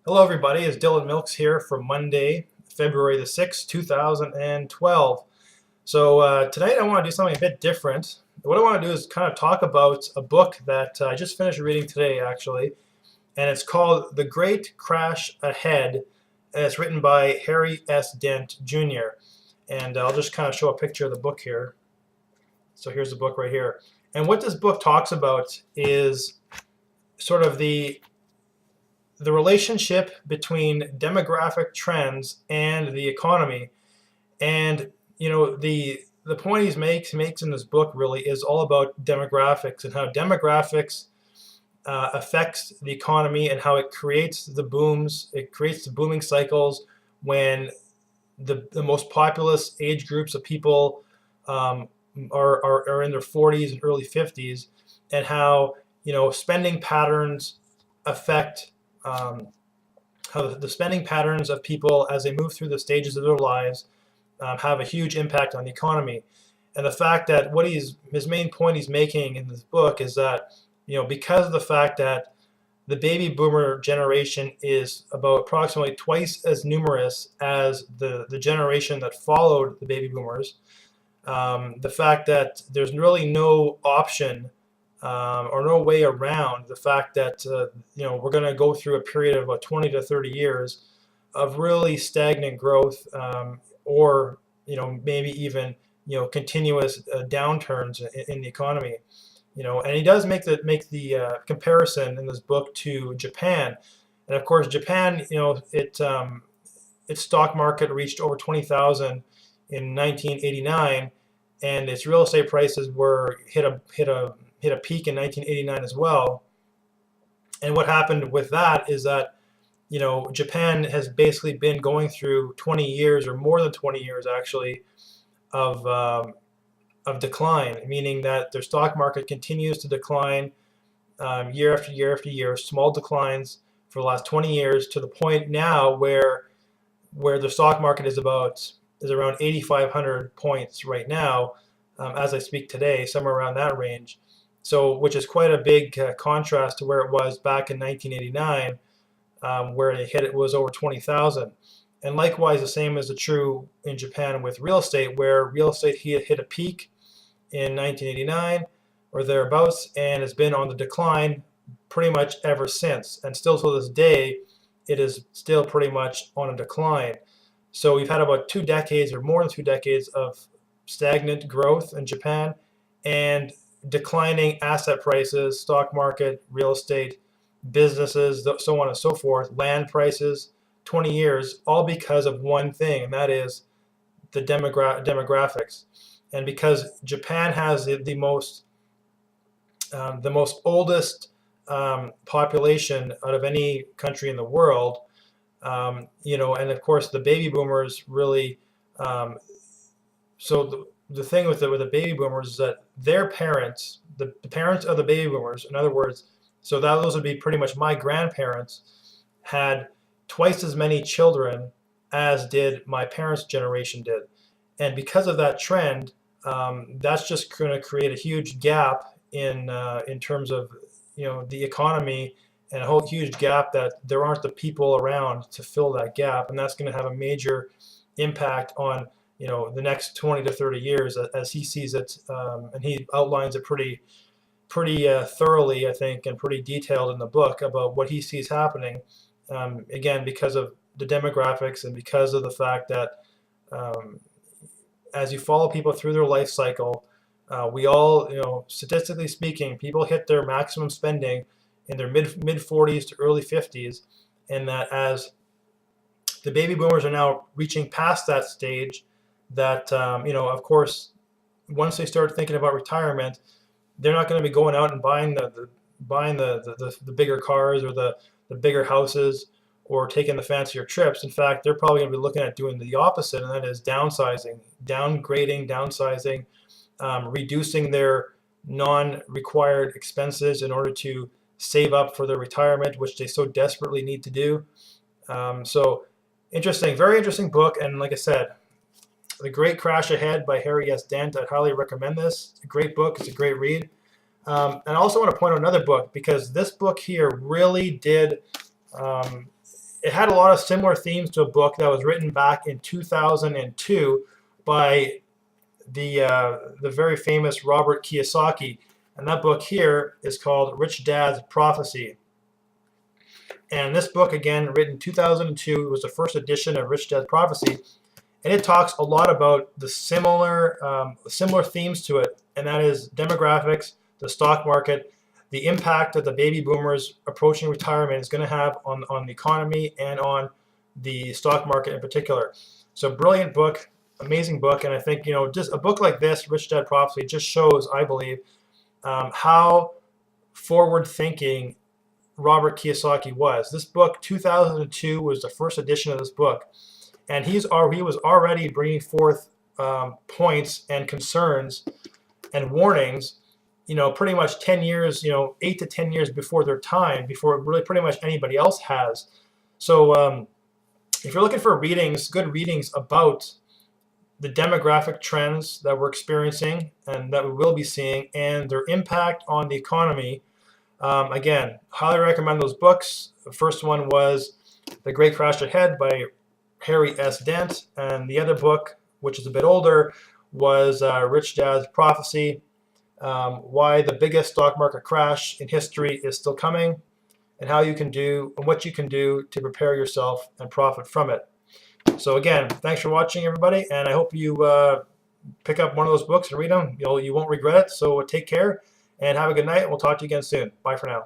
Hello, everybody. It's Dylan Milks here for Monday, February the 6th, 2012. Tonight I want to do something a bit different. What I want to do is kind of talk about a book that I just finished reading today, actually, and it's called The Great Crash Ahead, and it's written by Harry S. Dent Jr. And I'll just kind of show a picture of the book here. So here's the book right here. And what this book talks about is sort of the relationship between demographic trends and the economy. And the point he makes in this book really is all about demographics and how demographics affects the economy and how it creates the booms. It creates the booming cycles when the most populous age groups of people um, are in their 40s and early 50s, and how spending patterns affect um, how the spending patterns of people as they move through the stages of their lives have a huge impact on the economy. And the fact that his main point he's making in this book is that because of the fact that the baby boomer generation is about approximately twice as numerous as the generation that followed the baby boomers, the fact that there's really no option or no way around the fact that we're going to go through a period of about 20 to 30 years of really stagnant growth, or maybe even continuous downturns in the economy. And he does make the comparison in this book to Japan, and of course Japan, its stock market reached over 20,000 in 1989, and its real estate prices were hit a peak in 1989 as well. And what happened with that is that Japan has basically been going through 20 years or more than 20 years actually of decline, meaning that their stock market continues to decline year after year after year, small declines for the last 20 years, to the point now where the stock market is around 8,500 points right now, as I speak today, somewhere around that range. So, which is quite a big contrast to where it was back in 1989, where it was over 20,000. And likewise, the same is true in Japan with real estate, where real estate hit a peak in 1989 or thereabouts, and has been on the decline pretty much ever since. And still to this day, it is still pretty much on a decline. So we've had about 2 decades or more than 2 decades of stagnant growth in Japan and declining asset prices, stock market, real estate, businesses, so on and so forth, land prices, 20 years, all because of one thing, and that is the demographics. And because Japan has the most oldest population out of any country in the world, and of course the baby boomers really. The thing with the baby boomers is that their parents, the parents of the baby boomers, in other words, so that those would be pretty much my grandparents, had twice as many children as did my parents' generation did, and because of that trend, that's just going to create a huge gap in terms of the economy, and a whole huge gap that there aren't the people around to fill that gap, and that's going to have a major impact on the next 20 to 30 years as he sees it, and he outlines it pretty thoroughly, I think, and pretty detailed in the book about what he sees happening. Again, because of the demographics and because of the fact that um, as you follow people through their life cycle, we all, statistically speaking, people hit their maximum spending in their mid 40s to early 50s, and that as the baby boomers are now reaching past that stage, that of course, once they start thinking about retirement, they're not going to be going out and buying the bigger cars or the bigger houses or taking the fancier trips. In fact, they're probably going to be looking at doing the opposite, and that is downsizing, downgrading, downsizing, reducing their non-required expenses in order to save up for their retirement, which they so desperately need to do. So interesting, very interesting book. And like I said, The Great Crash Ahead by Harry S. Dent. I'd highly recommend this. It's a great book. It's a great read. And I also want to point out another book, because this book here really did, um, it had a lot of similar themes to a book that was written back in 2002 by the very famous Robert Kiyosaki, and that book here is called Rich Dad's Prophecy. And this book, again, written in 2002, was the first edition of Rich Dad's Prophecy, and it talks a lot about the similar themes to it, and that is demographics, the stock market, the impact that the baby boomers approaching retirement is going to have on the economy and on the stock market in particular. So brilliant book, amazing book, and I think, you know, just a book like this, Rich Dad Prophecy, just shows, I believe, how forward-thinking Robert Kiyosaki was. This book, 2002, was the first edition of this book, and he was already bringing forth points and concerns and warnings, you know, pretty much 10 years, you know, 8 to 10 years before their time, before really pretty much anybody else has. So if you're looking for readings, good readings about the demographic trends that we're experiencing and that we will be seeing and their impact on the economy, again, highly recommend those books. The first one was The Great Crash Ahead by Harry S. Dent, and the other book, which is a bit older, was Rich Dad's Prophecy, why the biggest stock market crash in history is still coming, and how you can do and what you can do to prepare yourself and profit from it. So again, thanks for watching, everybody, and I hope you pick up one of those books and read them. You won't regret it. So take care and have a good night. We'll talk to you again soon. Bye for now.